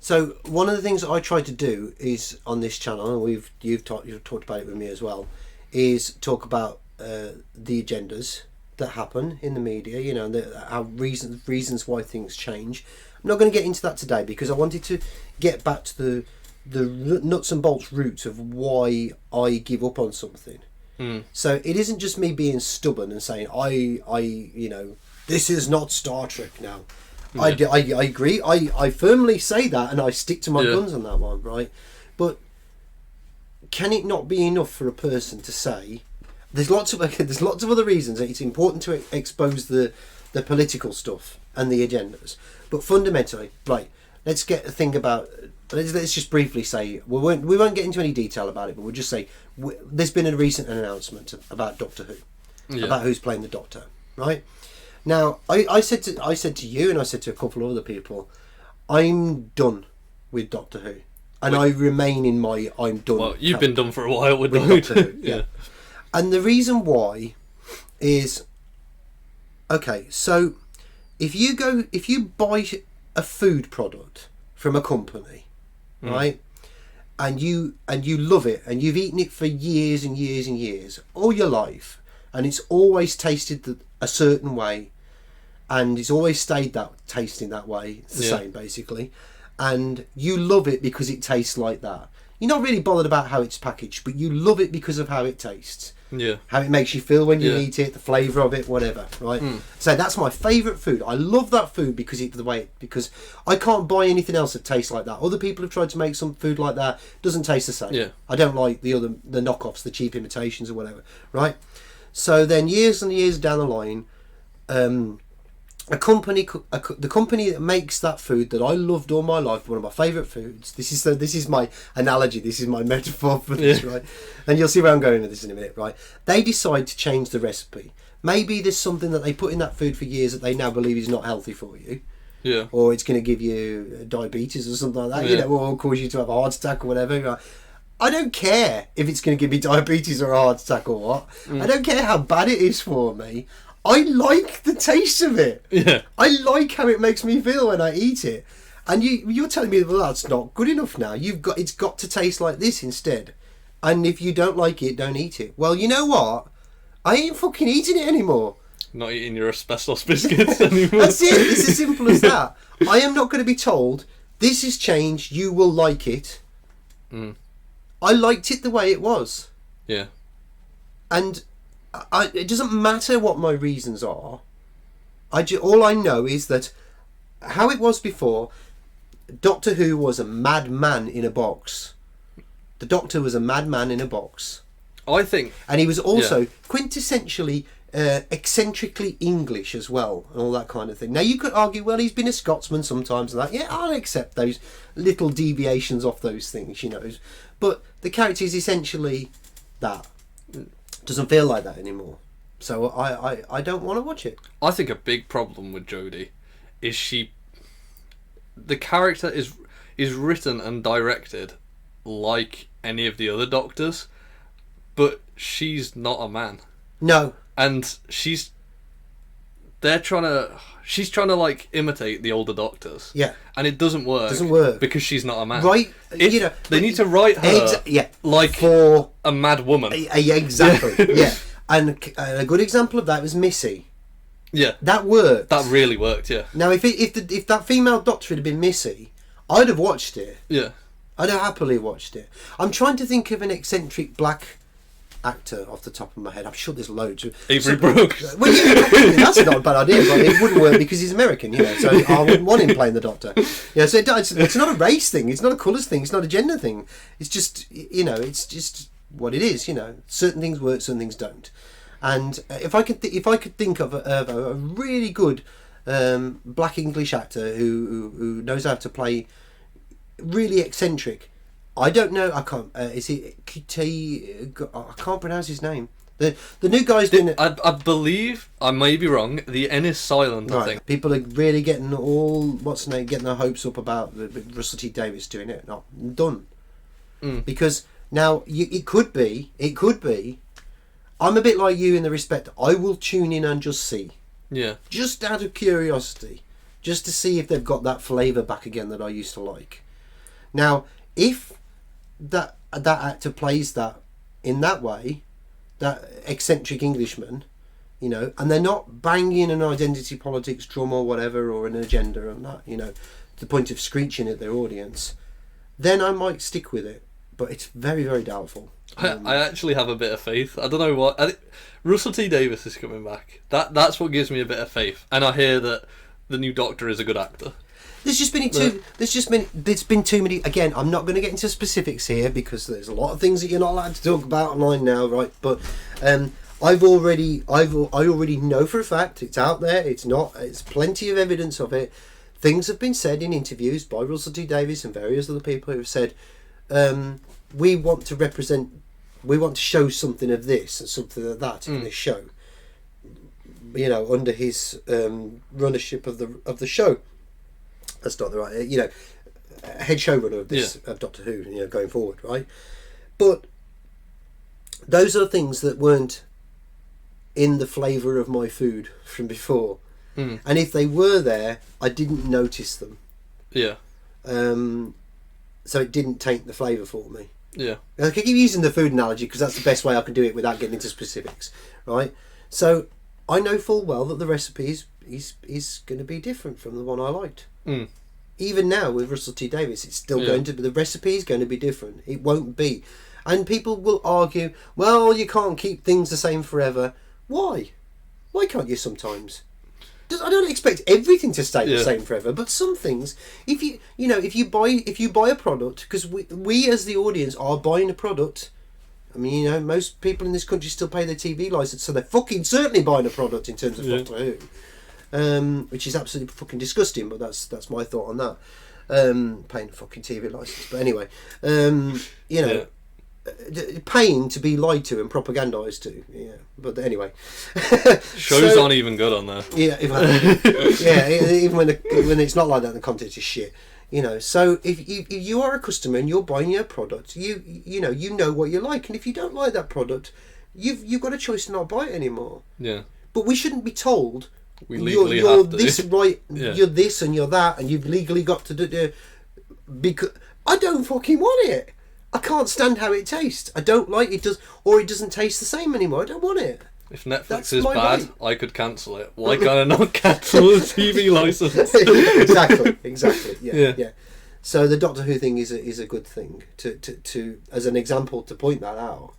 So one of the things that I try to do is on this channel, and you've talked about it with me as well, is talk about the agendas that happen in the media. You know, how reasons why things change. I'm not going to get into that today because I wanted to get back to the nuts and bolts roots of why I give up on something. So it isn't just me being stubborn and saying this is not Star Trek now. Yeah. I agree. I firmly say that, and I stick to my guns on that one, right? But can it not be enough for a person to say there's lots of other reasons that it's important to expose the political stuff and the agendas, but fundamentally, right? Let's get a thing about. Let's just briefly say we won't get into any detail about it, but we'll just say there's been a recent announcement about Doctor Who, about who's playing the Doctor, right? Now, I said to you, and I said to a couple of other people, I'm done with Doctor Who, and I remain in my I'm done. Well, you've been done for a while with Doctor Who, yeah. And the reason why is, okay, so if you buy a food product from a company, right, and you love it, and you've eaten it for years and years and years, all your life, and it's always tasted a certain way, and it's always stayed tasting that way, it's the same basically, and you love it because it tastes like that. You're not really bothered about how it's packaged, but you love it because of how it tastes. Yeah. How it makes you feel when you eat it, the flavour of it, whatever, right? So that's my favourite food. I love that food because I can't buy anything else that tastes like that. Other people have tried to make some food like that, doesn't taste the same. Yeah. I don't like the knockoffs, the cheap imitations or whatever, right? So then years and years down the line, the company that makes that food that I loved all my life, one of my favourite foods. This is my analogy. This is my metaphor for this, right? And you'll see where I'm going with this in a minute, right? They decide to change the recipe. Maybe there's something that they put in that food for years that they now believe is not healthy for you. Yeah. Or it's going to give you diabetes or something like that. Yeah. Or cause you to have a heart attack or whatever. Right? I don't care if it's going to give me diabetes or a heart attack or what. I don't care how bad it is for me. I like the taste of it. Yeah. I like how it makes me feel when I eat it. And you're telling me, well, that's not good enough now. It's got to taste like this instead. And if you don't like it, don't eat it. Well, you know what? I ain't fucking eating it anymore. Not eating your asbestos biscuits anymore. That's it. It's as simple as that. I am not going to be told, this is changed, you will like it. I liked it the way it was. Yeah. And it doesn't matter what my reasons are. All I know is that how it was before, Doctor Who was a madman in a box. The Doctor was a madman in a box. I think. And he was also quintessentially eccentrically English as well, and all that kind of thing. Now you could argue, well, he's been a Scotsman sometimes and that. Yeah, I'll accept those little deviations off those things, But the character is essentially that. Doesn't feel like that anymore. So I don't want to watch it. I think a big problem with Jodie is the character is written and directed like any of the other Doctors, but she's not a man. No. And she's trying to like imitate the older Doctors. Yeah. And it doesn't work. Because she's not a man. Right. They need to write her like for a mad woman. Exactly. Yeah. And a good example of that was Missy. Yeah. That worked. That really worked, yeah. Now if that female Doctor had been Missy, I'd have watched it. Yeah. I'd have happily watched it. I'm trying to think of an eccentric black actor off the top of my head. I'm sure there's loads. Avery Brooks. Well, that's not a bad idea, but it wouldn't work because he's American, So I wouldn't want him playing the Doctor. Yeah, so it's not a race thing. It's not a colours thing. It's not a gender thing. It's just it's just what it is. Certain things work, certain things don't. And if I could think of a really good black English actor who knows how to play really eccentric. I don't know. I can't. Is it Ncuti? I can't pronounce his name. The new guy's doing it. I believe I may be wrong. The N is silent. Right. I think people are really getting getting their hopes up about Russell T Davies doing it. No, done. Because now it could be. I'm a bit like you in the respect I will tune in and just see. Yeah. Just out of curiosity, just to see if they've got that flavour back again that I used to like. Now, if that actor plays that in that way, that eccentric Englishman, you know, and they're not banging an identity politics drum or whatever, or an agenda and that, you know, to the point of screeching at their audience, then I might stick with it. But it's very, very doubtful. I actually have a bit of faith. I don't know what. Russell T Davies is coming back. That's what gives me a bit of faith. And I hear that the new Doctor is a good actor. There's been too many. Again, I'm not going to get into specifics here because there's a lot of things that you're not allowed to talk about online now, right? But I already know for a fact it's out there. It's plenty of evidence of it. Things have been said in interviews by Russell T Davies and various other people who have said, we want to show something of this and something of that in this show. You know, under his runnership of the show. That's not the right, you know, head showrunner of this of Doctor Who, you know, going forward, right? But those are things that weren't in the flavour of my food from before, and if they were there, I didn't notice them. Yeah. So it didn't taint the flavour for me. Yeah. I keep using the food analogy because that's the best way I can do it without getting into specifics, right? So I know full well that the recipe is going to be different from the one I liked. Even now with Russell T Davies, it's still going to be, the recipe is going to be different. It won't be, and people will argue, well, you can't keep things the same forever. Why can't you sometimes? I don't expect everything to stay the same forever, but some things, if you buy a product, because we as the audience are buying a product. I mean, you know, most people in this country still pay their TV license, so they're fucking certainly buying a product in terms of Doctor Who, which is absolutely fucking disgusting. But that's my thought on that. Paying a fucking TV license, but anyway, you know. Paying to be lied to and propagandised to, But anyway, shows aren't even good on there. Yeah, even when it's not like that, the content is shit. You know, so if you are a customer and you're buying your product, you know what you like, and if you don't like that product, you've got a choice to not buy it anymore. Yeah. But we shouldn't be told we legally you're have to this right, you're this and you're that, and you've legally got to do because I don't fucking want it. I can't stand how it tastes. I don't like it. It doesn't taste the same anymore. I don't want it. If Netflix is bad, I could cancel it. Why can't I not cancel the TV license? Exactly. Yeah. So the Doctor Who thing is a good thing to as an example to point that out.